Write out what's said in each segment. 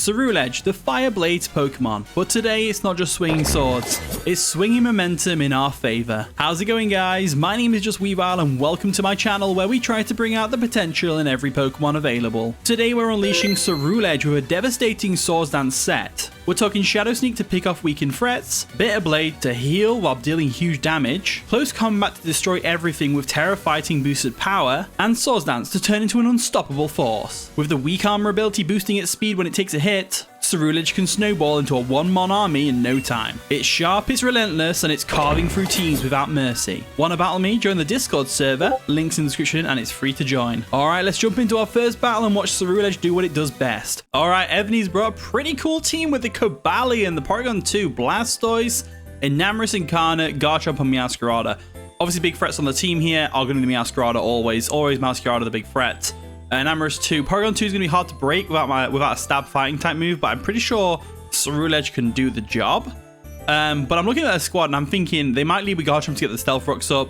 Ceruledge, the Fire Blades Pokemon. But today it's not just swinging swords, it's swinging momentum in our favor. How's it going, guys? My name is just 𝙎𝙇𝙄𝘾𝙀 and welcome to my channel where we try to bring out the potential in every Pokemon available. Today we're unleashing Ceruledge with a devastating Swords Dance set. We're talking Shadow Sneak to pick off weakened threats, Bitter Blade to heal while dealing huge damage, Close Combat to destroy everything with Terra Fighting boosted power, and Swords Dance to turn into an unstoppable force. With the weak armor ability boosting its speed when it takes a hit, Ceruledge can snowball into a one-mon army in no time. It's sharp, it's relentless, and it's carving through teams without mercy. Want to battle me? Join the Discord server, links in the description, and it's free to join. Alright, let's jump into our first battle and watch Ceruledge do what it does best. Alright, Evany's brought a pretty cool team with the 𝘘𝘀𝘀𝙎, the Porygon 2, Blastoise, Enamorus Incarnate, 𝐻𝑘𝘀𝘲, and Meowscarada. Obviously, big threats on the team here are going to be Meowscarada always. Always Meowscarada the big threat. Enamorus 2. Porygon 2 is going to be hard to break without a stab fighting type move, but I'm pretty sure Ceruledge can do the job. But I'm looking at their squad and I'm thinking they might lead with 𝐻𝑘𝘀𝘲 to get the Stealth Rocks up.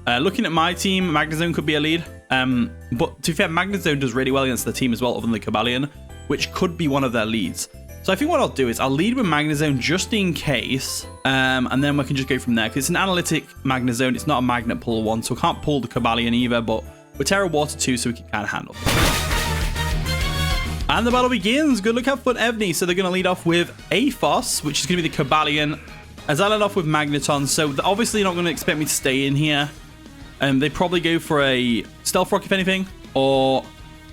Looking at my team, Magnezone could be a lead. But to be fair, Magnezone does really well against the team as well, other than the 𝘘𝘀𝘀𝘎, which could be one of their leads. So I think what I'll do is I'll lead with Magnezone just in case, and then we can just go from there. Because it's an analytic Magnezone, it's not a magnet pull one, so we can't pull the 𝘘𝘀𝘀𝘎 either, but we're Terra Water 2, so we can kind of handle. And the battle begins. Good luck, have fun, Evany. So they're going to lead off with Aphos, which is going to be the 𝘘𝘀𝘀𝘎, as I led off with Magneton. So they're obviously not going to expect me to stay in here. They probably go for a Stealth Rock, if anything, or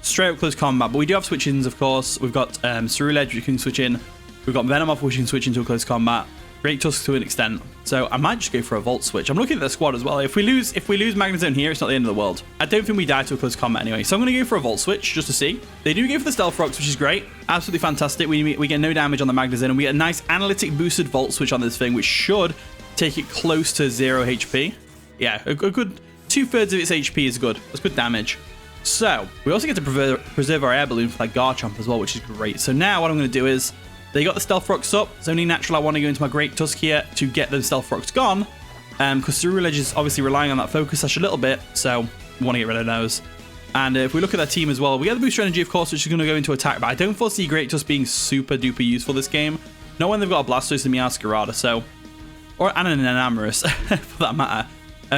straight up Close Combat. But we do have switch-ins, of course. We've got Ceruledge, which you can switch in. We've got Venomoth, which you can switch into a Close Combat. Great Tusk to an extent. So I might just go for a Volt Switch. I'm looking at the squad as well. If we lose Magnezone here, it's not the end of the world. I don't think we die to a Close Combat anyway. So I'm going to go for a Volt Switch just to see. They do go for the Stealth Rocks, which is great. Absolutely fantastic. We get no damage on the Magnezone, and we get a nice analytic boosted Volt Switch on this thing, which should take it close to 0 HP. Yeah, a good 2/3 of its HP is good. That's good damage. So we also get to preserve our Air Balloon for that 𝐻𝑘𝘀𝘎 as well, which is great. So now what I'm going to do is, they got the Stealth Rocks up. It's only natural I want to go into my Great Tusk here to get those Stealth Rocks gone. Because Ceruledge is obviously relying on that Focus Sash a little bit. So we want to get rid of those. And if we look at their team as well, we get the Booster Energy, of course, which is going to go into attack. But I don't foresee Great Tusk being super duper useful this game. Not when they've got a Blastoise and Meowscarada. So, and an Enamorus for that matter.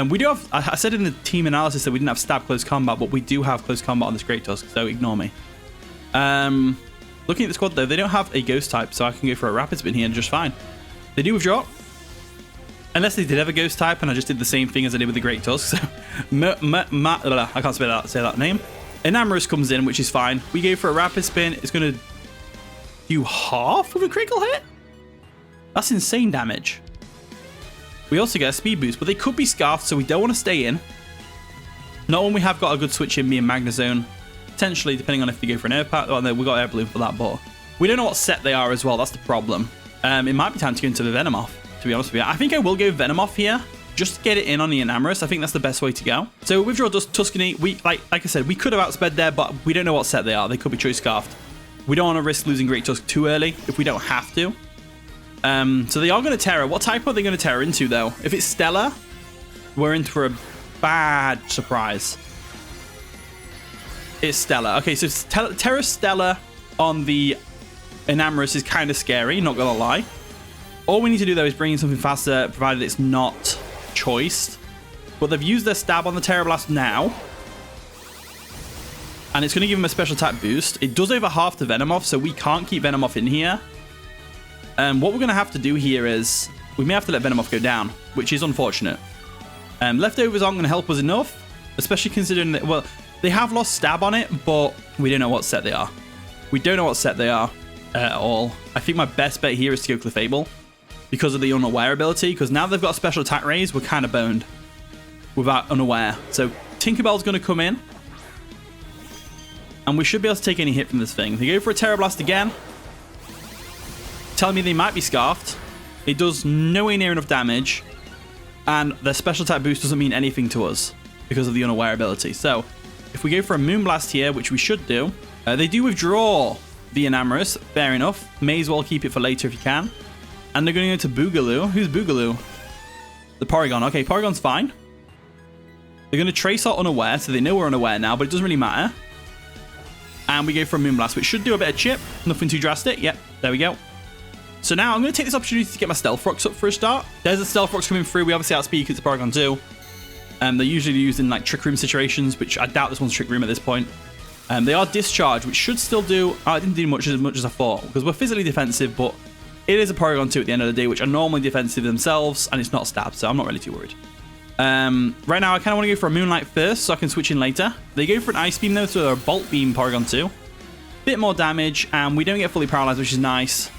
We do have, I said in the team analysis that we didn't have Stab Close Combat, but we do have Close Combat on this Great Tusk. So ignore me. Looking at the squad, though, they don't have a Ghost type, so I can go for a Rapid Spin here just fine. They do withdraw. Unless they did have a Ghost type, and I just did the same thing as I did with the Great Tusk. So, I can't say that name. Enamorus comes in, which is fine. We go for a Rapid Spin. It's going to do half with a critical hit? That's insane damage. We also get a Speed Boost, but they could be Scarfed, so we don't want to stay in. Not when we have got a good switch in, me and Magnezone. Potentially, depending on if they go for an Air Pack. Oh, no, we got Air Balloon for that, but we don't know what set they are as well. That's the problem. It might be time to go into the Venomoth, to be honest with you. I think I will go Venomoth here, just to get it in on the Enamorus. I think that's the best way to go. So withdraw Tuscany. Like I said, we could have outsped there, but we don't know what set they are. They could be Choice Scarfed. We don't want to risk losing Great Tusk too early if we don't have to. So they are going to Terra. What type are they going to Terra into, though? If it's Stellar, we're in for a bad surprise. It's Stellar. Okay, so Terra Stellar on the Enamorus is kind of scary, not gonna lie. All we need to do, though, is bring in something faster, provided it's not choiced. But they've used their Stab on the Terra Blast now. And it's going to give him a special attack boost. It does over half the Venomoth, so we can't keep Venomoth in here. What we're going to have to do here is, we may have to let Venomoth go down, which is unfortunate. Leftovers aren't going to help us enough, especially considering that, well, they have lost Stab on it, but we don't know what set they are. We don't know what set they are at all. I think my best bet here is to go Clefable because of the Unaware ability, because now they've got a special attack raise, we're kind of boned without Unaware. So Tinkerbell's going to come in, and we should be able to take any hit from this thing. They go for a Terra Blast again, telling me they might be Scarfed. It does nowhere near enough damage, and their special attack boost doesn't mean anything to us because of the Unaware ability. So if we go for a Moonblast here, which we should do, they do withdraw the Enamorus. Fair enough. May as well keep it for later if you can. And they're going to go to Boogaloo. Who's Boogaloo? The Porygon. Okay, Porygon's fine. They're going to trace our Unaware, so they know we're Unaware now, but it doesn't really matter. And we go for a Moonblast, which should do a bit of chip. Nothing too drastic. Yep, there we go. So now I'm going to take this opportunity to get my Stealth Rocks up for a start. There's a Stealth Rocks coming through. We obviously outspeed because it's Paragon 2. They're usually used in like Trick Room situations, which I doubt this one's Trick Room at this point. They are Discharge, which should still do... I didn't do much as I thought, because we're physically defensive, but it is a Paragon 2 at the end of the day, which are normally defensive themselves, and it's not stab, so I'm not really too worried. Right now, I kind of want to go for a Moonlight first, so I can switch in later. They go for an Ice Beam, though, so they're a Bolt Beam Paragon 2. Bit more damage, and we don't get fully paralyzed, which is nice.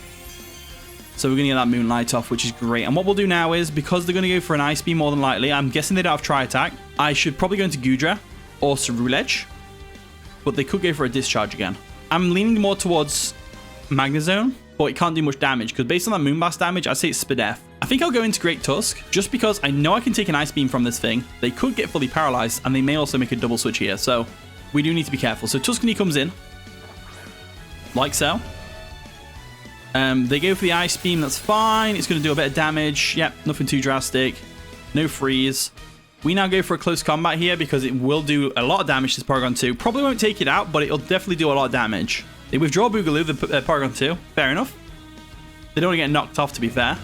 So we're going to get that Moonlight off, which is great. And what we'll do now is, because they're going to go for an Ice Beam more than likely, I'm guessing they don't have Tri-Attack. I should probably go into 𝙎𝙄𝘲 or Ceruledge, but they could go for a Discharge again. I'm leaning more towards Magnezone, but it can't do much damage, because based on that Moonblast damage, I'd say it's 𝙎𝑇𝑔. I think I'll go into Great Tusk, just because I know I can take an Ice Beam from this thing. They could get fully paralyzed, and they may also make a double switch here, so we do need to be careful. So Tuscany comes in, like so. They go for the Ice Beam, that's fine. It's going to do a bit of damage. Yep, nothing too drastic. No freeze. We now go for a close combat here because it will do a lot of damage to this Paragon 2. Probably won't take it out, but it'll definitely do a lot of damage. They withdraw Boogaloo, the Paragon 2. Fair enough. They don't want to get knocked off, to be fair.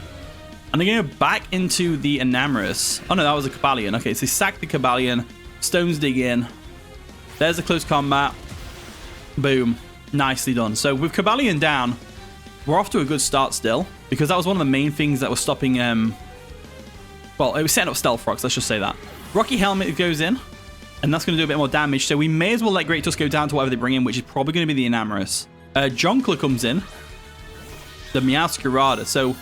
And they're going to go back into the Enamorous. Oh, no, that was a Cobalion. Okay, so they sack the Cobalion. Stones dig in. There's a close combat. Boom. Nicely done. So with Cobalion down, we're off to a good start still, because that was one of the main things that was stopping, well, it was setting up Stealth Rocks, let's just say that. Rocky Helmet goes in, and that's going to do a bit more damage, so we may as well let Great Tusk go down to whatever they bring in, which is probably going to be the Enamorous. Jonkler comes in, the 𝗎𝙗ℎ𝑚𝙀𝑢𝑠, so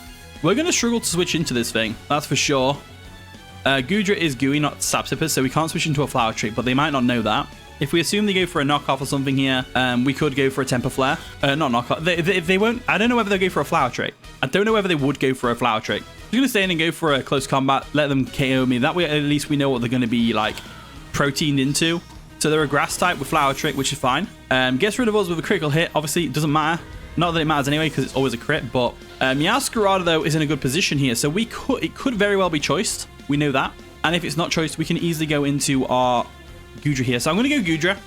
we're going to struggle to switch into this thing, that's for sure. 𝙬𝙬𝘲 is gooey, not Sapsipus, so we can't switch into a Flower Trick, but they might not know that. If we assume they go for a knockoff or something here, we could go for a Temper Flare. Not knockoff. They won't. I don't know whether they'll go for a Flower Trick. I don't know whether they would go for a Flower Trick. I'm going to stay in and go for a close combat. Let them KO me. That way, at least we know what they're going to be, like, proteined into. So they're a Grass type with Flower Trick, which is fine. Gets rid of us with a critical hit. Obviously, it doesn't matter. Not that it matters anyway, because it's always a crit. But 𝗎𝙗ℎ𝑚𝙀𝑢𝑠, though, is in a good position here. So it could very well be choiced. We know that. And if it's not choiced, we can easily go into our 𝙬𝙬𝘲 here. So I'm going to go 𝙬𝙬𝘲.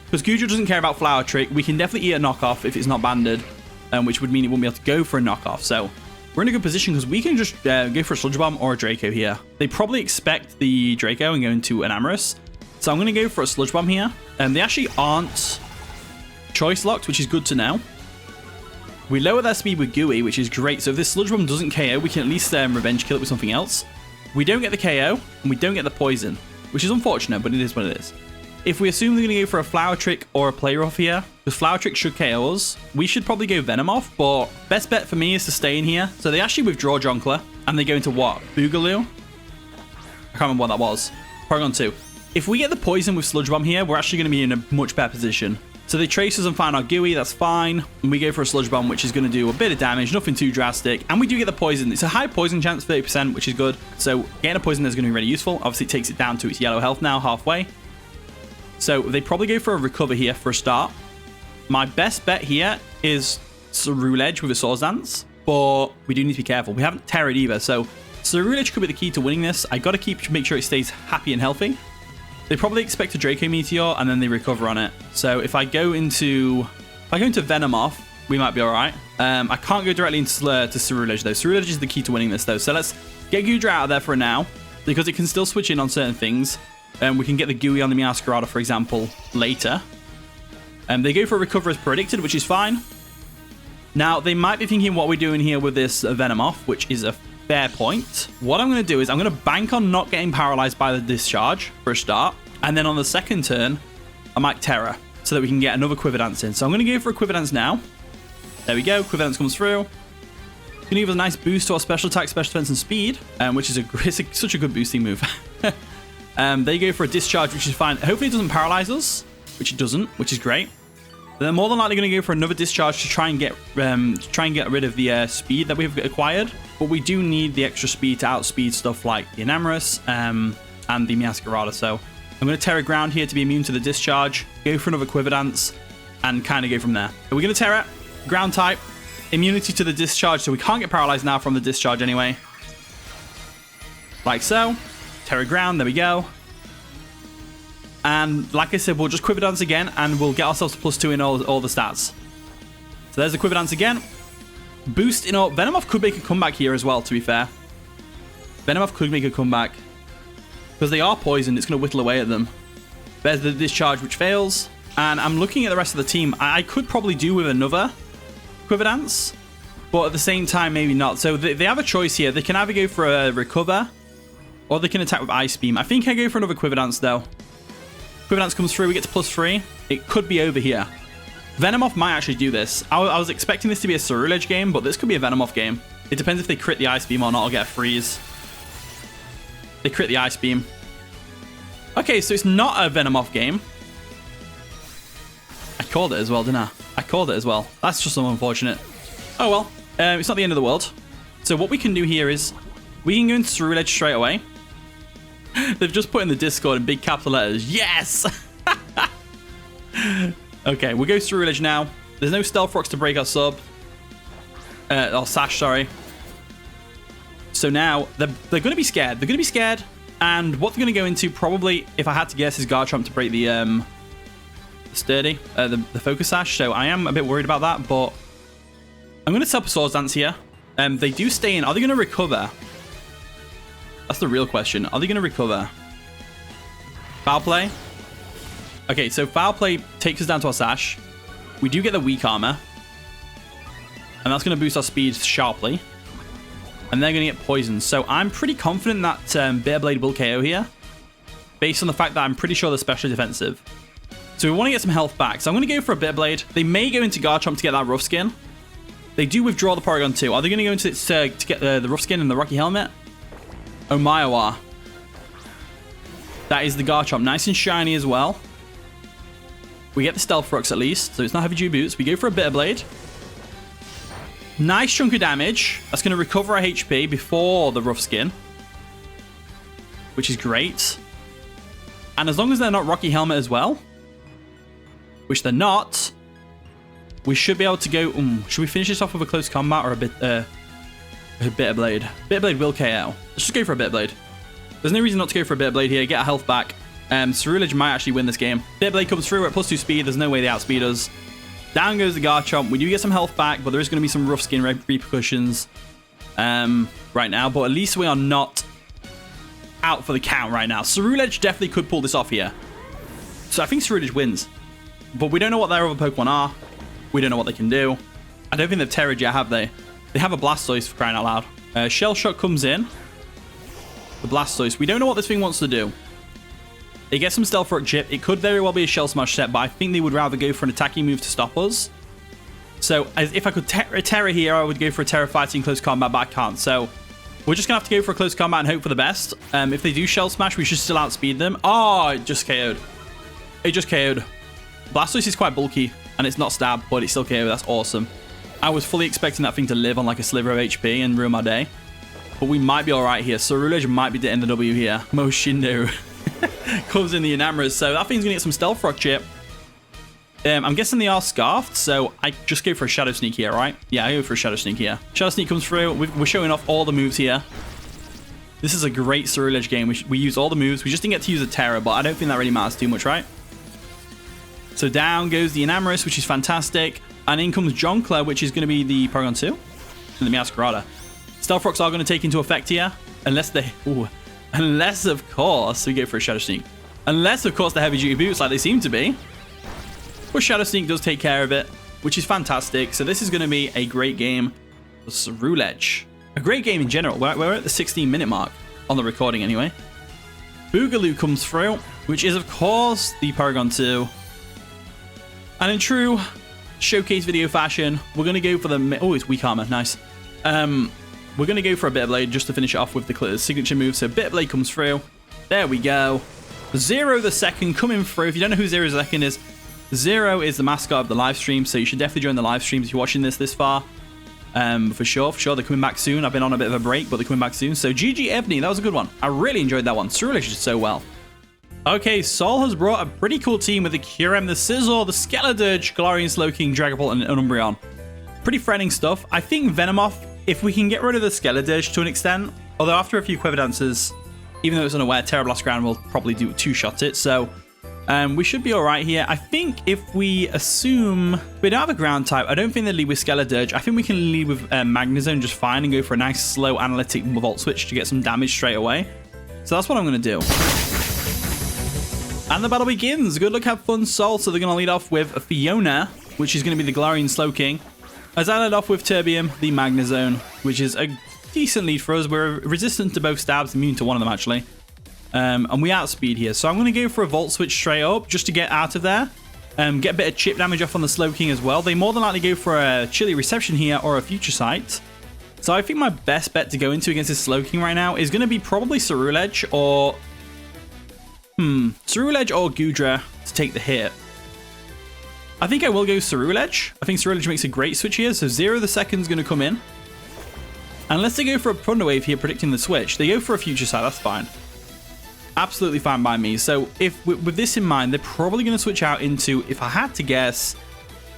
Because 𝙬𝙬𝘲 doesn't care about Flower Trick. We can definitely eat a knockoff if it's not banded, which would mean it wouldn't be able to go for a knockoff. So we're in a good position because we can just go for a Sludge Bomb or a Draco here. They probably expect the Draco and go into an Amorous. So I'm going to go for a Sludge Bomb here. They actually aren't choice locked, which is good to know. We lower their speed with Gooey, which is great. So if this Sludge Bomb doesn't KO, we can at least Revenge Kill it with something else. We don't get the KO, and we don't get the Poison, which is unfortunate, but it is what it is. If we assume they're going to go for a Flower Trick or a Play Rough here, because Flower Trick should KO us, we should probably go Venomoth, but best bet for me is to stay in here. So they actually withdraw Jonkler, and they go into what? Boogaloo? I can't remember what that was. Paragon 2. If we get the Poison with Sludge Bomb here, we're actually going to be in a much better position. So they trace us and find our Gooey, that's fine. And we go for a Sludge Bomb, which is going to do a bit of damage, nothing too drastic. And we do get the Poison. It's a high Poison chance, 30%, which is good. So getting a Poison is going to be really useful. Obviously, it takes it down to its yellow health now, halfway. So they probably go for a Recover here for a start. My best bet here is Ceruledge with a Swords Dance, but we do need to be careful. We haven't Terrored either, so Ceruledge could be the key to winning this. I got to make sure it stays happy and healthy. They probably expect a Draco Meteor, and then they recover on it. So if I go into Venomoth, we might be all right. I can't go directly into Ceruledge, though. Ceruledge is the key to winning this, though. So let's get 𝙬𝙬𝘲 out of there for now, because it can still switch in on certain things. We can get the Gooey on the 𝗎𝙗ℎ𝑚𝙀𝑢𝑠, for example, later. They go for a Recover as predicted, which is fine. Now, they might be thinking what we're doing here with this Venomoth, which is a fair point. What I'm going to do is I'm going to bank on not getting paralyzed by the Discharge for a start. And then on the second turn, I might Terror so that we can get another Quiver Dance in. So I'm going to go for a Quiver Dance now. There we go. Quiver Dance comes through. Going to give us a nice boost to our Special Attack, Special Defense, and Speed, which is such a good boosting move. They go for a Discharge, which is fine. Hopefully it doesn't paralyze us, which it doesn't, which is great. They're more than likely going to go for another Discharge to try and get rid of the speed that we've acquired. But we do need the extra speed to outspeed stuff like the Enamorous and the 𝗎𝙗ℎ𝑚𝙀𝑢𝑠. So I'm going to Terra Ground here to be immune to the Discharge, go for another Quiver Dance, and kind of go from there. We're going to Terra, Ground type, immunity to the Discharge, so we can't get paralyzed now from the Discharge anyway. Like so. Terra Ground, there we go. And like I said, we'll just Quiver Dance again, and we'll get ourselves to +2 in all the stats. So there's the Quiver Dance again. Boost in all. Venomoth could make a comeback here as well, to be fair. Venomoth could make a comeback. Because they are poisoned, it's going to whittle away at them. There's the discharge, which fails. And I'm looking at the rest of the team. I could probably do with another Quiver Dance. But at the same time, maybe not. So they have a choice here. They can either go for a Recover, or they can attack with Ice Beam. I think I go for another Quiver Dance, though. Quiver Dance comes through, we get to +3. It could be over here. Venomoth might actually do this. I was expecting this to be a Ceruledge game, but this could be a Venomoth game. It depends if they crit the Ice Beam or not, or get a freeze. They crit the Ice Beam. Okay, so it's not a Venomoth game. I called it as well, didn't I? I called it as well. That's just so unfortunate. Oh well, it's not the end of the world. So what we can do here is, we can go into Ceruledge straight away. They've just put in the Discord in big capital letters. Yes! Okay, we'll go Ceruledge now. There's no Stealth Rocks to break our sub. Or Sash, sorry. So now, they're going to be scared. They're going to be scared. And what they're going to go into, probably, if I had to guess, is Garchomp to break the Sturdy, the Focus Sash. So I am a bit worried about that, but I'm going to set up a Swords Dance here. They do stay in. Are they going to recover? That's the real question. Are they going to recover? Foul Play? Okay, so Foul Play takes us down to our Sash. We do get the Weak Armor. And that's going to boost our speed sharply. And they're going to get poisoned. So I'm pretty confident that Bitter Blade will KO here. Based on the fact that I'm pretty sure they're specially defensive. So we want to get some health back. So I'm going to go for a Bitter Blade. They may go into Garchomp to get that Rough Skin. They do withdraw the Porygon 2. Are they going to go into it to get the Rough Skin and the Rocky Helmet? Omaewa. That is the Garchomp. Nice and shiny as well. We get the Stealth Rocks at least, so it's not Heavy Duty Boots. We go for a Bitter Blade. Nice chunk of damage. That's going to recover our HP before the Rough Skin, which is great. And as long as they're not Rocky Helmet as well, which they're not, we should be able to go... should we finish this off with a close combat or a Bitter Blade? Bitter Blade will KO. Let's just go for a Bitter Blade. There's no reason not to go for a Bitter Blade here. Get our health back. Ceruledge might actually win this game. Bitter Blade comes through at +2 speed. There's no way they outspeed us. Down goes the Garchomp. We do get some health back, but there is going to be some Rough Skin repercussions right now. But at least we are not out for the count right now. Ceruledge definitely could pull this off here. So I think Ceruledge wins. But we don't know what their other Pokemon are. We don't know what they can do. I don't think they've Terraged yet, have they? They have a Blastoise, for crying out loud. Shell Shock comes in. The Blastoise. We don't know what this thing wants to do. They get some Stealth Rock chip. It could very well be a Shell Smash set, but I think they would rather go for an attacking move to stop us. So if I could Terra here, I would go for a Terra Fighting close combat, but I can't. So we're just going to have to go for a close combat and hope for the best. If they do Shell Smash, we should still outspeed them. Oh, it just KO'd. It just KO'd. Blastoise is quite bulky, and it's not stab, but it's still KO. That's awesome. I was fully expecting that thing to live on like a sliver of HP and ruin my day. But we might be alright here. Ceruledge might be getting the W here. Moshindo comes in the Enamorers. So that thing's going to get some Stealth Rock chip. I'm guessing they are Scarfed, so I just go for a Shadow Sneak here, right? Yeah, I go for a Shadow Sneak here. Shadow Sneak comes through. We're showing off all the moves here. This is a great Ceruledge game. We use all the moves. We just didn't get to use a Terra, but I don't think that really matters too much, right? So down goes the Enamorus, which is fantastic. And in comes Jonkler, which is going to be the Porygon 2. And the Meowscarada. Stealth Rocks are going to take into effect here. Unless they... Ooh. Unless, of course, we go for a Shadow Sneak. Unless, of course, the Heavy Duty Boots, like they seem to be. But Shadow Sneak does take care of it, which is fantastic. So this is going to be a great game for Ceruledge. A great game in general. We're at the 16-minute mark on the recording anyway. Boogaloo comes through, which is, of course, the Porygon 2. And in true showcase video fashion, we're going to go for the... Oh, it's Weak Armor. Nice. We're going to go for a Bitter Blade just to finish it off with the signature move. So Bitter Blade comes through. There we go. Zero the Second coming through. If you don't know who Zero the Second is, Zero is the mascot of the live stream. So you should definitely join the live streams if you're watching this far. For sure. They're coming back soon. I've been on a bit of a break, but they're coming back soon. So GG Ebony, that was a good one. I really enjoyed that one. Ceruledge did so well. Okay, Sol has brought a pretty cool team with the Kyurem, the Scizor, the Ceruledge, Galarian Slowking, Dragapult, and Umbreon. Pretty threatening stuff. I think Venomoth, if we can get rid of the Ceruledge to an extent, although after a few Quiver Dances, even though it's unaware, Terra Blast Ground will probably do two-shot it. So We should be all right here. I think if we assume we don't have a ground type, I don't think they lead with Ceruledge. I think we can lead with Magnezone just fine and go for a nice slow analytic Volt Switch to get some damage straight away. So that's what I'm going to do. And the battle begins. Good luck, have fun, Sol. So they're going to lead off with Fiona, which is going to be the Galarian Slowking. As I led off with Terbium, the Magnezone, which is a decent lead for us. We're resistant to both stabs, immune to one of them actually. And we outspeed here. So I'm going to go for a Volt Switch straight up just to get out of there. Get a bit of chip damage off on the Slowking as well. They more than likely go for a Chilly Reception here or a Future Sight. So I think my best bet to go into against this Slowking right now is going to be probably Ceruledge or... Ceruledge or 𝙎𝙄𝘀𝘲 to take the hit. I think I will go Ceruledge. I think Ceruledge makes a great switch here. So 0 the second's going to come in. Unless they go for a Thunder Wave here predicting the switch. They go for a Future Sight. That's fine. Absolutely fine by me. So if with this in mind, they're probably going to switch out into, if I had to guess,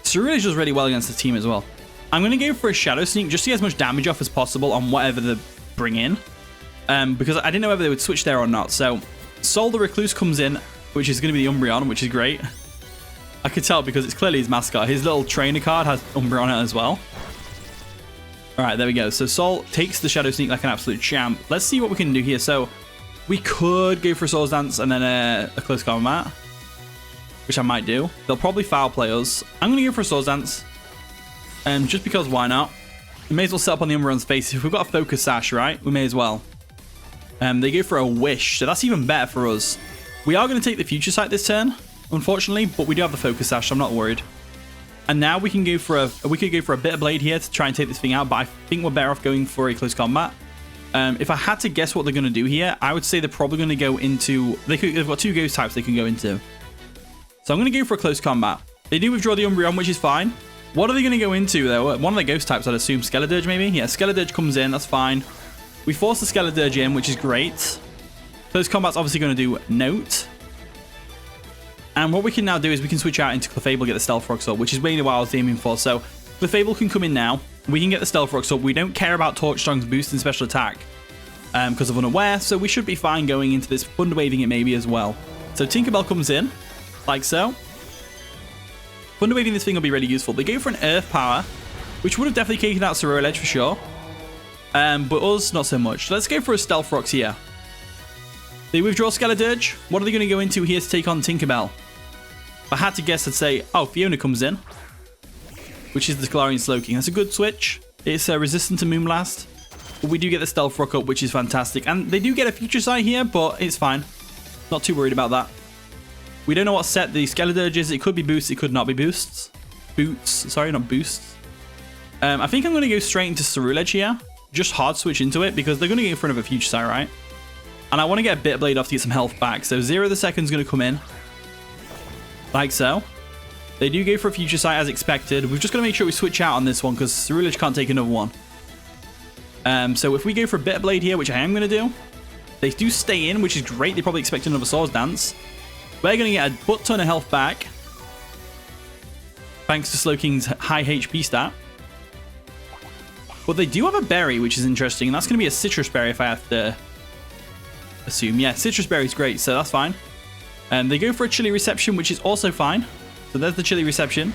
Ceruledge does really well against the team as well. I'm going to go for a Shadow Sneak just to get as much damage off as possible on whatever they bring in. Because I didn't know whether they would switch there or not. So Sol the Recluse comes in, which is going to be the Umbreon, which is great. I could tell because it's clearly his mascot. His little trainer card has Umbreon on it as well. All right, there we go. So Sol takes the Shadow Sneak like an absolute champ. Let's see what we can do here. So we could go for a Swords Dance and then a Close Combat, which I might do. They'll probably foul play us. I'm going to go for a Swords Dance. Just because why not? We may as well set up on the Umbreon's face. If we've got a Focus Sash, right? We may as well. They go for a Wish, so that's even better for us. We are going to take the Future Sight this turn, unfortunately, but we do have the Focus Sash, so I'm not worried. And now we can go for a Bitter Blade here to try and take this thing out, but I think we're better off going for a Close Combat. If I had to guess what they're going to do here, I would say they're probably going to go into... They've got 2 Ghost types they can go into. So I'm going to go for a Close Combat. They do withdraw the Umbreon, which is fine. What are they going to go into, though? One of the Ghost types, I'd assume. Ceruledge, maybe? Yeah, Ceruledge comes in. That's fine. We force the Ceruledge in, which is great. Close Combat's obviously going to do Note. And what we can now do is we can switch out into Clefable, get the Stealth Rocks up, which is really what I was aiming for. So Clefable can come in now. We can get the Stealth Rocks up. We don't care about Torch Strong's boost and special attack because of Unaware, so we should be fine going into this, Thunder Waving it maybe as well. So Tinkerbell comes in, like so. Thunder Waving this thing will be really useful. They go for an Earth Power, which would have definitely taken out Ceruledge for sure. But us, not so much. So let's go for a Stealth Rocks here. They withdraw Ceruledge. What are they going to go into here to take on Tinkerbell? If I had to guess, I'd say, oh, Fiona comes in, which is the Galarian Slowking. That's a good switch. It's resistant to Moonblast. But we do get the Stealth Rock up, which is fantastic. And they do get a Future Sight here, but it's fine. Not too worried about that. We don't know what set the Ceruledge is. It could be boosts. It could not be boosts. Boots. Sorry, not boosts. I think I'm going to go straight into Ceruledge here. Just hard switch into it because they're going to get in front of a Future Sight, right? And I want to get a Bitter Blade off to get some health back. So 0 the second's going to come in. Like so. They do go for a Future Sight as expected. We've just got to make sure we switch out on this one because Ceruledge can't take another one. So if we go for a Bitter Blade here, which I am going to do, they do stay in, which is great. They probably expect another Swords Dance. We're going to get a butt ton of health back. Thanks to Slowking's high HP stat. But they do have a berry, which is interesting. And that's going to be a Citrus Berry if I have to assume. Yeah, Citrus Berry is great, so that's fine. They go for a Chilly Reception, which is also fine. So there's the Chilly Reception.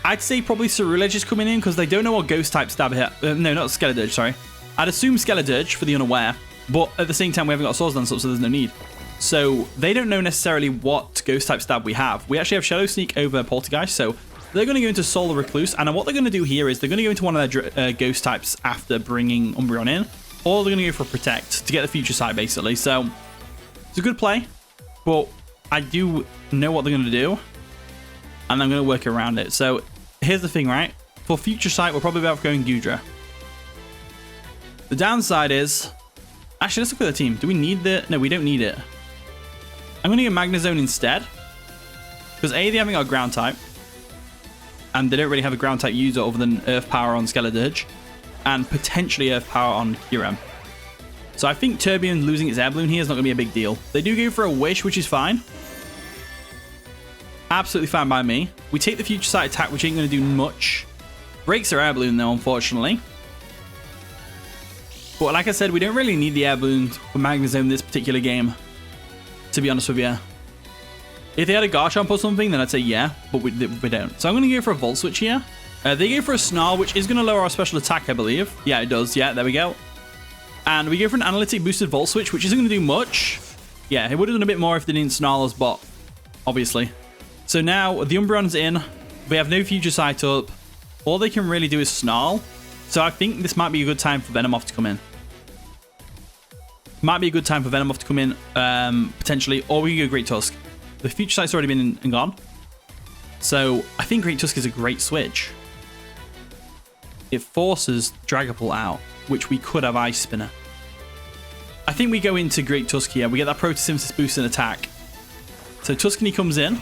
I'd say probably Ceruledge is coming in because they don't know what Ghost type stab here. No, not Ceruledge, sorry. I'd assume Ceruledge for the Unaware. But at the same time, we haven't got a Swords Dance up, so there's no need. So they don't know necessarily what Ghost type stab we have. We actually have Shadow Sneak over Poltergeist, so they're going to go into Sol the Recluse. And what they're going to do here is they're going to go into one of their Ghost types after bringing Umbreon in. Or they're going to go for Protect to get the Future Sight, basically. So it's a good play. But I do know what they're going to do. And I'm going to work around it. So here's the thing, right? For Future Sight, we're probably better off going 𝙎𝙄𝘀𝘲. The downside is... Actually, let's look at the team. Do we need the... No, we don't need it. I'm going to get Magnezone instead. Because A, they haven't got a ground type. And they don't really have a ground type user other than Earth Power on Ceruledge. And potentially Earth Power on 𝙎𝑃𝑟𝑒𝑚. So I think Terbium losing its Air Balloon here is not going to be a big deal. They do go for a Wish, which is fine. Absolutely fine by me. We take the Future Sight attack, which ain't going to do much. Breaks their Air Balloon, though, unfortunately. But like I said, we don't really need the Air Balloon for Magnezone this particular game, to be honest with you. If they had a Garchomp or something, then I'd say yeah, but we don't. So I'm going to go for a Volt Switch here. They go for a Snarl, which is going to lower our special attack, I believe. Yeah, it does. Yeah, there we go. And we go for an Analytic boosted Volt Switch, which isn't going to do much. Yeah, it would have done a bit more if they didn't Snarl us, but obviously. So now the Umbreon's in. We have no Future Sight up. All they can really do is Snarl. So I think this might be a good time for Venomoth to come in. Might be a good time for Venomoth to come in, potentially. Or we can go Great Tusk. The Future Sight's already been in and gone. So I think Great Tusk is a great switch. It forces Dragapult out, which we could have Ice Spinner. I think we go into Great Tusk here. We get that Photosynthesis boost in attack. So Tuscany comes in.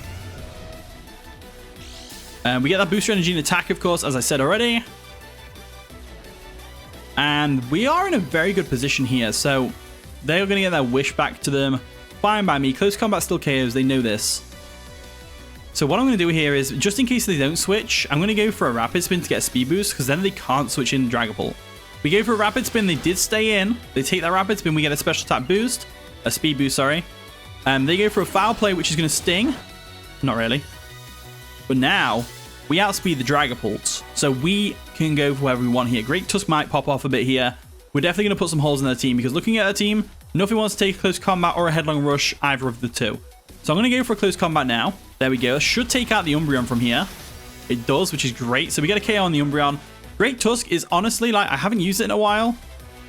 And we get that booster energy in attack, of course, as I said already. And we are in a very good position here. So they're going to get their wish back to them. Fine by me. Close combat still KOs. They know this. So what I'm going to do here is, just in case they don't switch, I'm going to go for a Rapid Spin to get a speed boost, because then they can't switch in Dragapult. We go for a Rapid Spin. They did stay in. They take that Rapid Spin. We get a special attack boost. A speed boost, sorry. They go for a Foul Play, which is going to sting. Not really. But now, we outspeed the Dragapults. So we can go for whatever we want here. Great Tusk might pop off a bit here. We're definitely going to put some holes in their team, because looking at their team, nothing wants to take a close combat or a headlong rush, either of the two. So I'm going to go for a close combat now. There we go. Should take out the Umbreon from here. It does, which is great. So we get a KO on the Umbreon. Great Tusk is honestly, like, I haven't used it in a while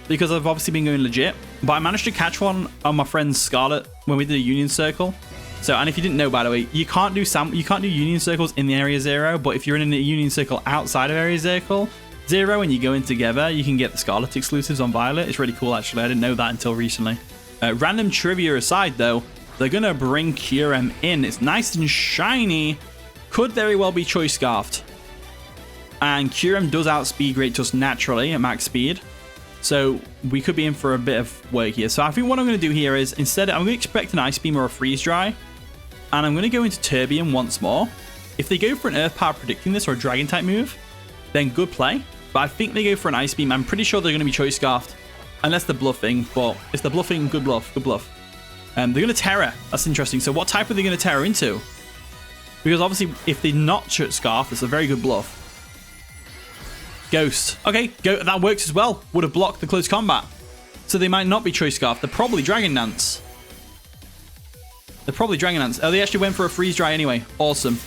because I've obviously been going legit. But I managed to catch one on my friend Scarlet when we did a Union Circle. So, and if you didn't know, by the way, you can't do Union Circles in the Area 0, but if you're in a Union Circle outside of Area 0 and you go in together, you can get the Scarlet exclusives on Violet. It's really cool, actually. I didn't know that until recently. Random trivia aside, though, they're going to bring Kyurem in. It's nice and shiny. Could very well be Choice Scarfed. And Kyurem does outspeed Great Tusk naturally at max speed. So we could be in for a bit of work here. So I think what I'm going to do here is, instead, I'm going to expect an Ice Beam or a Freeze Dry. And I'm going to go into Turbium once more. If they go for an Earth Power predicting this or a Dragon type move, then good play. But I think they go for an Ice Beam. I'm pretty sure they're going to be Choice Scarfed. Unless they're bluffing. But if they're bluffing, good bluff. Good bluff. They're going to Terra. That's interesting. So what type are they going to Terra into? Because obviously, if they're not Scarf, it's a very good bluff. Ghost. Okay, that works as well. Would have blocked the close combat. So they might not be Choice Scarf. They're probably Dragon Dance. Oh, they actually went for a Freeze Dry anyway. Awesome.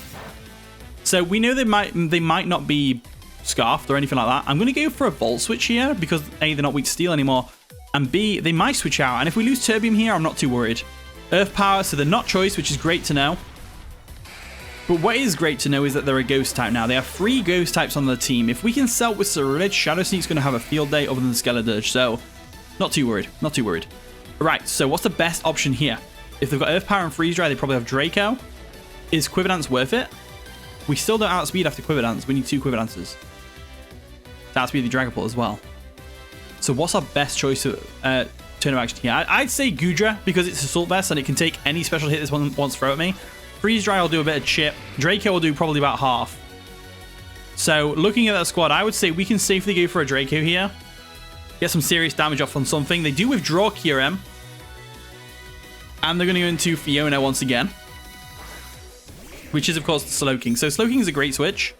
So we know they might not be Scarfed or anything like that. I'm going to go for a Volt Switch here because A, they're not weak to Steel anymore. And B, they might switch out. And if we lose Turbium here, I'm not too worried. Earth Power, so they're not Choice, which is great to know. But what is great to know is that they're a Ghost type now. They have 3 Ghost types on their team. If we can sell with Ceruledge, Shadow Sneak's going to have a field day other than the Ceruledge. So, not too worried. Not too worried. Right, so what's the best option here? If they've got Earth Power and Freeze Dry, they probably have Draco. Is Quiver Dance worth it? We still don't outspeed after Quiver Dance. We need 2 Quiver Dances to outspeed the Dragapult as well. So what's our best choice of turn of action here? I'd say Goodra because it's Assault Vest and it can take any special hit this one wants to throw at me. Freeze Dry will do a bit of chip. Draco will do probably about half. So looking at that squad, I would say we can safely go for a Draco here. Get some serious damage off on something. They do withdraw Kyurem. And they're going to go into Fiona once again. Which is, of course, Slowking. So Slowking is a great switch.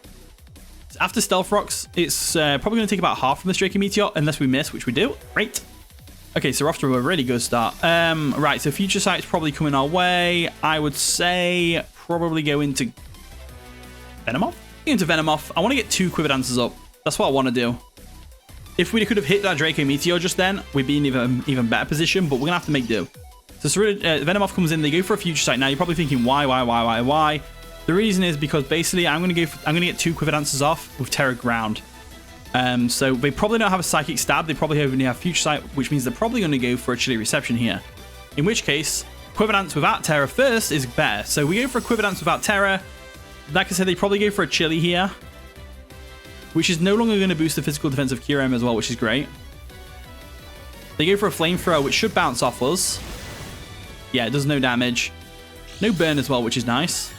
After Stealth Rocks, it's probably going to take about half from the Draco Meteor, unless we miss, which we do. Great. Okay, so we're off to a really good start. Right, so Future Sight's probably coming our way. I would say probably go into Venomoth. Into Venomoth. I want to get 2 Quiver Dances up. That's what I want to do. If we could have hit that Draco Meteor just then, we'd be in even better position, but we're going to have to make do. So Venomoth comes in, they go for a Future Sight. Now you're probably thinking, why? The reason is because basically I'm going to get 2 Quiver Dances off with Terra Ground. So they probably don't have a Psychic Stab. They probably only have Future Sight, which means they're probably going to go for a Chilly Reception here. In which case, Quiver Dance without Terra first is better. So we go for a Quiver Dance without Terra. Like I said, they probably go for a Chilly here, which is no longer going to boost the physical defense of Kyurem as well, which is great. They go for a Flamethrower, which should bounce off us. Yeah, it does no damage. No burn as well, which is nice.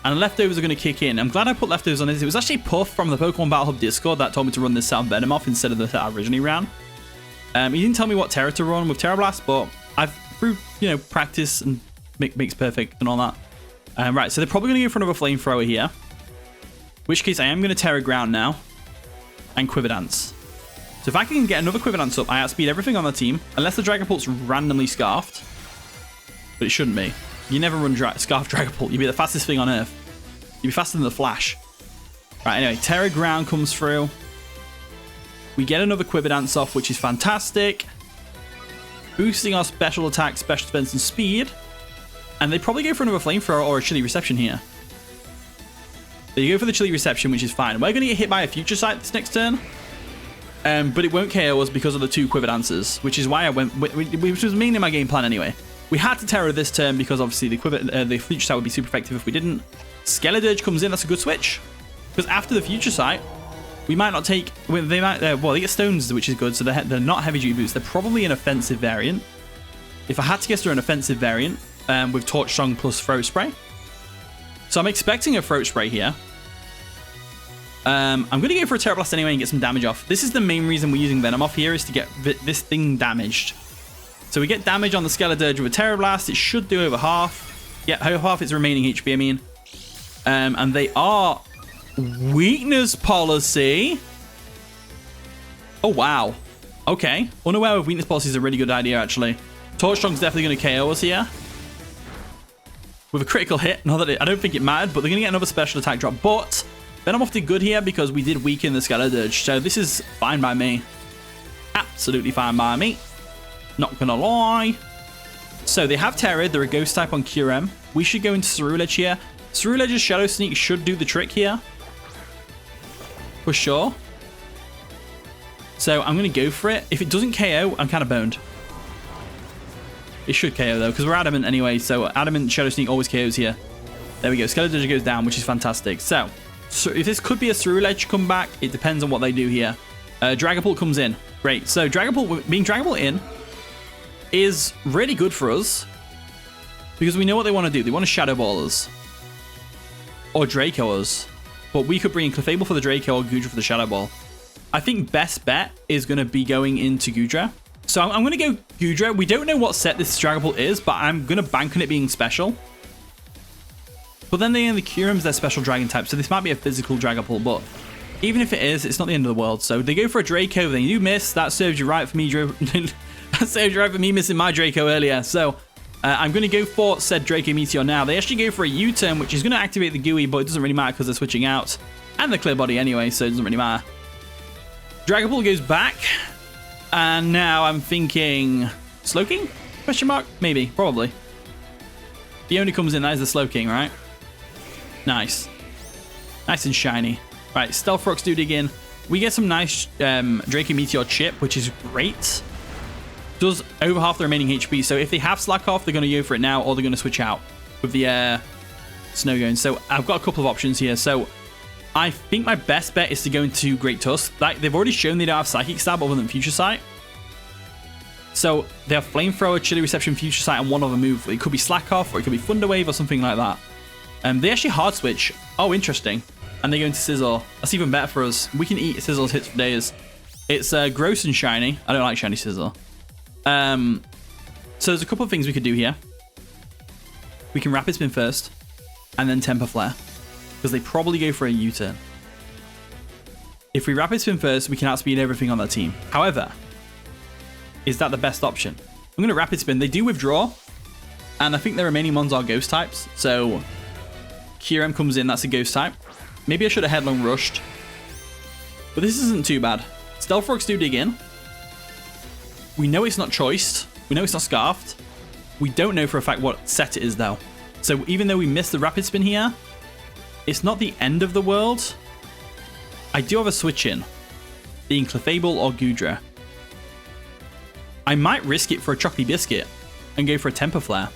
And Leftovers are going to kick in. I'm glad I put Leftovers on this. It was actually Puff from the Pokemon Battle Hub Discord that told me to run this set on Venomoth instead of the set I originally ran. He didn't tell me what Terra to run with Terra Blast, but I've, through, practice and makes perfect and all that, Right, so they're probably going to go for another flamethrower here. In which case, I am going to Terra Ground now. And Quiver Dance. So if I can get another Quiver Dance up, I outspeed everything on the team. Unless the Dragapult's randomly scarfed. But it shouldn't be. You never run Scarf Dragapult. You'd be the fastest thing on Earth. You'd be faster than the Flash. Right, anyway, Terra Ground comes through. We get another Quiver Dance off, which is fantastic. Boosting our special attack, special defense, and speed. And they probably go for another Flamethrower or a Chilly Reception here. They go for the Chilly Reception, which is fine. We're going to get hit by a Future Sight this next turn. But it won't KO us because of the 2 Quiver Dances, which is why I went, which was mainly my game plan anyway. We had to Terror this turn because obviously the Future Sight would be super effective if we didn't. Ceruledge comes in, that's a good switch. Because after the Future Sight, we might not take, they might, well, they get Stones, which is good, so they're not Heavy Duty Boots. They're probably an offensive variant. If I had to guess, they're an offensive variant with Torch Song plus Throat Spray. So I'm expecting a Throat Spray here. I'm going to go for a Terra Blast anyway and get some damage off. This is the main reason we're using Venom off here, is to get this thing damaged. So we get damage on the Ceruledge with a Terra Blast. It should do over half. Yeah, half its remaining HP, I mean. And they are Weakness Policy. Oh, wow. Okay. Unaware of Weakness Policy is a really good idea, actually. Torch Song's definitely going to KO us here. With a critical hit. Not that I don't think it mattered, but they're going to get another special attack drop. But Venomoth did good here because we did weaken the Ceruledge. So this is fine by me. Absolutely fine by me. Not going to lie. So they have Terra. They're a Ghost type on QM. We should go into Ceruledge here. Ceruledge's Shadow Sneak should do the trick here. For sure. So I'm going to go for it. If it doesn't KO, I'm kind of boned. It should KO though, because we're Adamant anyway. So Adamant Shadow Sneak always KOs here. There we go. Ceruledge goes down, which is fantastic. So if this could be a Ceruledge comeback, it depends on what they do here. Dragapult comes in. Great. So Dragapult, being Dragapult in is really good for us because we know what they want to do. They want to Shadow Ball us or Draco us, but we could bring in Clefable for the Draco or Goodra for the Shadow Ball. I think best bet is going to be going into Goodra. So I'm going to go Goodra. We don't know what set this Dragapult is, but I'm going to bank on it being special. But then the Kyurem's their special dragon type, so this might be a physical Dragapult, but even if it is, it's not the end of the world. So they go for a Draco, then you miss. That serves you right for me, that serves you right for me missing my Draco earlier. So I'm going to go for said Draco Meteor now. They actually go for a U-turn, which is going to activate the GUI, but it doesn't really matter because they're switching out. And the Clear Body anyway, so it doesn't really matter. Dragapult goes back. And now I'm thinking Slowking? Question mark? Maybe. Probably. He only comes in, that is the Slowking, right? Nice. Nice and shiny. Right, Stealth Rocks do dig in. We get some nice Draco Meteor chip, which is great. Does over half the remaining HP. So if they have Slack off, they're going to go for it now, or they're going to switch out with the Snow going. So I've got a couple of options here. So I think my best bet is to go into Great Tusk. They've already shown they don't have Psychic Stab other than Future Sight. So they have Flamethrower, Chilly Reception, Future Sight, and one other move. It could be Slack Off, or it could be Thunder Wave, or something like that. They actually hard switch. Oh, interesting. And they go into Sizzle. That's even better for us. We can eat Sizzle's hits for days. It's gross and shiny. I don't like shiny Sizzle. So there's a couple of things we could do here. We can Rapid Spin first, and then Temper Flare, because they probably go for a U-turn. If we Rapid Spin first, we can outspeed everything on their team. However, is that the best option? I'm going to Rapid Spin. They do withdraw, and I think their remaining mons are Ghost types. So Kyurem comes in, that's a Ghost type. Maybe I should have Headlong Rushed, but this isn't too bad. Stealth Rocks do dig in. We know it's not choiced. We know it's not Scarfed. We don't know for a fact what set it is, though. So even though we missed the Rapid Spin here, it's not the end of the world. I do have a switch in, being Clefable or Goodra. I might risk it for a Chocolate Biscuit and go for a Temper Flare.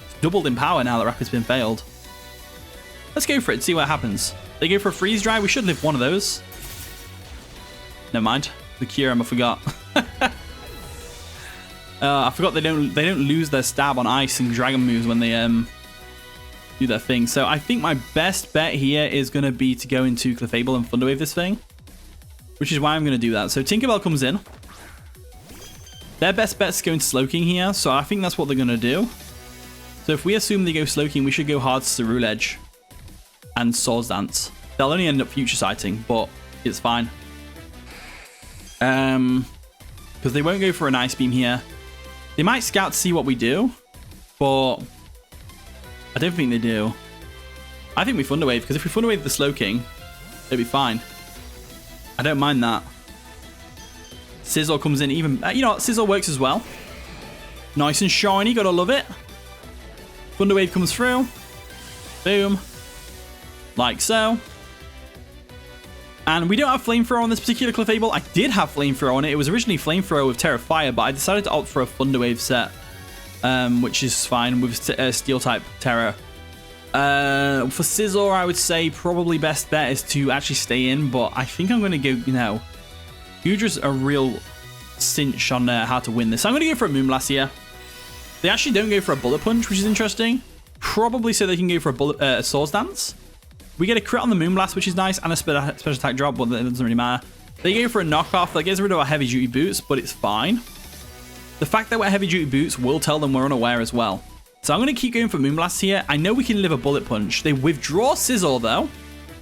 It's doubled in power now that Rapid Spin failed. Let's go for it, see what happens. They go for a Freeze Dry. We should live one of those. Never mind. The Kyurem, I forgot. I forgot they don't lose their stab on ice and dragon moves when they do their thing. So I think my best bet here is going to be to go into Clefable and Thunderwave this thing, which is why I'm going to do that. So Tinkerbell comes in. Their best bet's going to Slowking here, so I think that's what they're going to do. So if we assume they go Slowking, we should go hard Ceruledge and Swords Dance. They'll only end up future sighting, but it's fine. Because they won't go for an Ice Beam here. They might scout to see what we do, but I don't think they do. I think we Thunder Wave, because if we Thunder Wave the Slowking, it'll be fine. I don't mind that. Sizzle comes in even... you know what? Sizzle works as well. Nice and shiny. Gotta love it. Thunder Wave comes through. Boom. Like so. And we don't have Flamethrower on this particular Clefable. I did have Flamethrower on it. It was originally Flamethrower with Terra Fire, but I decided to opt for a Thunder Wave set. Which is fine with Steel type Terra. For Scizor, I would say probably best bet is to actually stay in, but I think I'm going to go, you know, Gudra's a real cinch on how to win this. So I'm going to go for a Moonblast here. They actually don't go for a Bullet Punch, which is interesting. Probably so they can go for a Swords Dance. We get a crit on the Moonblast, which is nice, and a special attack drop, but it doesn't really matter. They go for a knockoff that gets rid of our Heavy Duty Boots, but it's fine. The fact that we're Heavy Duty Boots will tell them we're unaware as well. So I'm going to keep going for Moonblast here. I know we can live a Bullet Punch. They withdraw Scizor, though,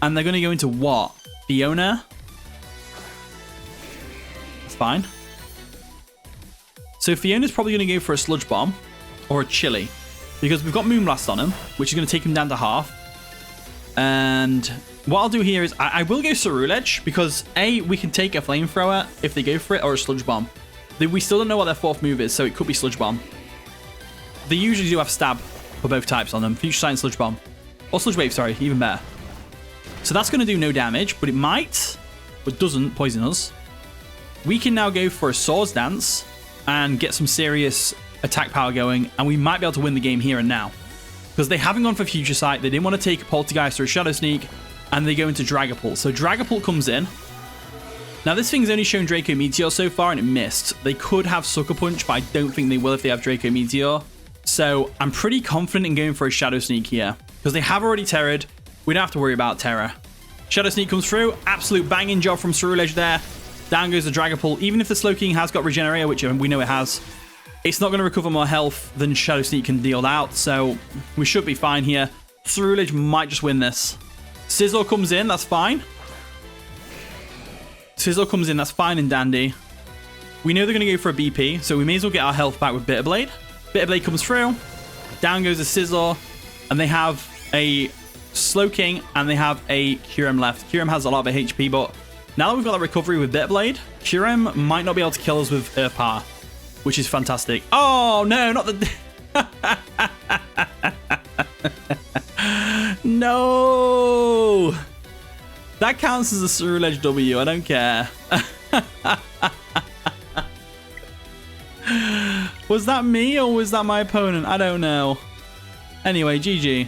and they're going to go into what? Fiona? That's fine. So Fiona's probably going to go for a Sludge Bomb or a Chili, because we've got Moonblast on him, which is going to take him down to half. And what I'll do here is I will go Ceruledge, because A, we can take a Flamethrower if they go for it, or a Sludge Bomb. We still don't know what their fourth move is, so it could be Sludge Bomb. They usually do have Stab for both types on them. Future Sight and Sludge Bomb. Or Sludge Wave, sorry, even better. So that's going to do no damage, but it might, but doesn't, poison us. We can now go for a Swords Dance and get some serious attack power going, and we might be able to win the game here and now. Because they haven't gone for Future Sight, they didn't want to take a Poltergeist or a Shadow Sneak, and they go into Dragapult. So Dragapult comes in. Now this thing's only shown Draco Meteor so far, and it missed. They could have Sucker Punch, but I don't think they will if they have Draco Meteor. So I'm pretty confident in going for a Shadow Sneak here, because they have already Terra'd. We don't have to worry about Terra. Shadow Sneak comes through. Absolute banging job from Ceruledge there. Down goes the Dragapult. Even if the Slowking has got Regenerator, which we know it has, it's not going to recover more health than Shadow Sneak can deal out, so we should be fine here. Ceruledge might just win this. Sizzle comes in, that's fine. Sizzle comes in, that's fine and dandy. We know they're going to go for a BP, so we may as well get our health back with Bitter Blade. Bitter Blade comes through. Down goes a Sizzle, and they have a Slowking, and they have a Kyurem left. Kyurem has a lot of HP, but now that we've got that recovery with Bitter Blade, Kyurem might not be able to kill us with Earth Power, which is fantastic. Oh, no, not the... No! That counts as a Ceruledge W, I don't care. Was that me or was that my opponent? I don't know. Anyway, GG.